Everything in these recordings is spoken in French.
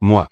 Moi.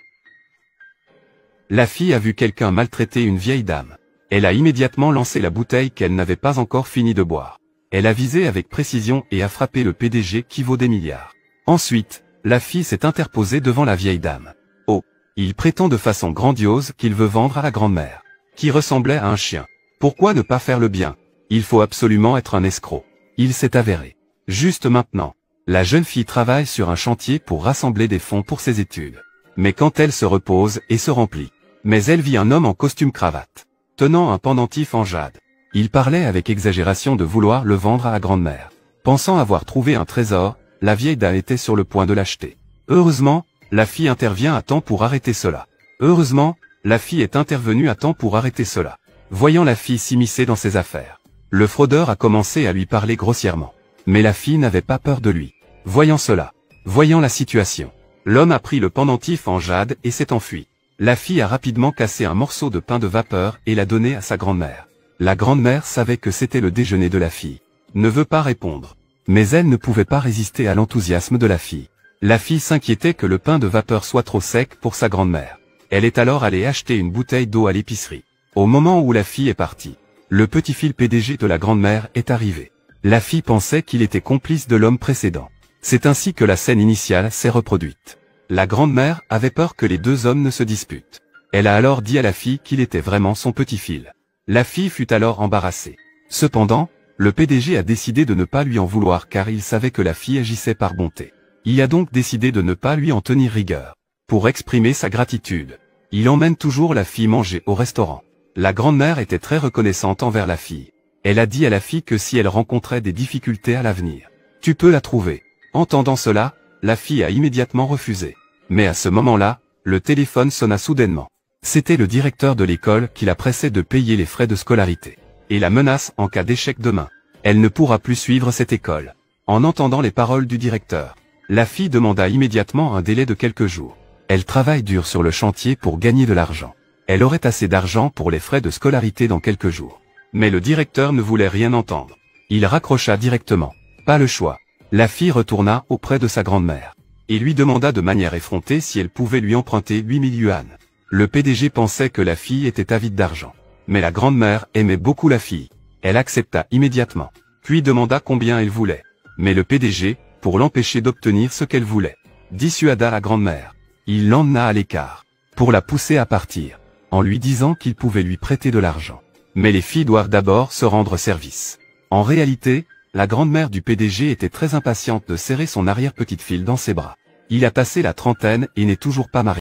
La fille a vu quelqu'un maltraiter une vieille dame. Elle a immédiatement lancé la bouteille qu'elle n'avait pas encore fini de boire. Elle a visé avec précision et a frappé le PDG qui vaut des milliards. Ensuite, la fille s'est interposée devant la vieille dame. Oh, il prétend de façon grandiose qu'il veut vendre à la grand-mère, qui ressemblait à un chien. Pourquoi ne pas faire le bien? Il faut absolument être un escroc. Il s'est avéré. Juste maintenant, la jeune fille travaille sur un chantier pour rassembler des fonds pour ses études. Mais quand elle se repose et se remplit, mais elle vit un homme en costume cravate, tenant un pendentif en jade. Il parlait avec exagération de vouloir le vendre à la grand-mère. Pensant avoir trouvé un trésor, la vieille dame était sur le point de l'acheter. Heureusement, la fille intervient à temps pour arrêter cela. Heureusement, la fille est intervenue à temps pour arrêter cela. Voyant la fille s'immiscer dans ses affaires, le fraudeur a commencé à lui parler grossièrement. Mais la fille n'avait pas peur de lui. Voyant cela, voyant la situation, l'homme a pris le pendentif en jade et s'est enfui. La fille a rapidement cassé un morceau de pain de vapeur et l'a donné à sa grand-mère. La grand-mère savait que c'était le déjeuner de la fille. Ne veut pas répondre. Mais elle ne pouvait pas résister à l'enthousiasme de la fille. La fille s'inquiétait que le pain de vapeur soit trop sec pour sa grand-mère. Elle est alors allée acheter une bouteille d'eau à l'épicerie. Au moment où la fille est partie, le petit-fils PDG de la grand-mère est arrivé. La fille pensait qu'il était complice de l'homme précédent. C'est ainsi que la scène initiale s'est reproduite. La grand-mère avait peur que les deux hommes ne se disputent. Elle a alors dit à la fille qu'il était vraiment son petit-fils. La fille fut alors embarrassée. Cependant, le PDG a décidé de ne pas lui en vouloir car il savait que la fille agissait par bonté. Il a donc décidé de ne pas lui en tenir rigueur. Pour exprimer sa gratitude, il emmène toujours la fille manger au restaurant. La grand-mère était très reconnaissante envers la fille. Elle a dit à la fille que si elle rencontrait des difficultés à l'avenir, tu peux la trouver. Entendant cela, la fille a immédiatement refusé. Mais à ce moment-là, le téléphone sonna soudainement. C'était le directeur de l'école qui la pressait de payer les frais de scolarité. Et la menace en cas d'échec demain. Elle ne pourra plus suivre cette école. En entendant les paroles du directeur, la fille demanda immédiatement un délai de quelques jours. Elle travaille dur sur le chantier pour gagner de l'argent. Elle aurait assez d'argent pour les frais de scolarité dans quelques jours. Mais le directeur ne voulait rien entendre. Il raccrocha directement. Pas le choix. La fille retourna auprès de sa grand-mère. Et lui demanda de manière effrontée si elle pouvait lui emprunter 8000 yuan. Le PDG pensait que la fille était avide d'argent. Mais la grand-mère aimait beaucoup la fille. Elle accepta immédiatement. Puis demanda combien elle voulait. Mais le PDG, pour l'empêcher d'obtenir ce qu'elle voulait, dissuada la grand-mère. Il l'emmena à l'écart, pour la pousser à partir, en lui disant qu'il pouvait lui prêter de l'argent. Mais les filles doivent d'abord se rendre service. En réalité, la grand-mère du PDG était très impatiente de serrer son arrière-petite-fille dans ses bras. Il a passé la trentaine et n'est toujours pas marié.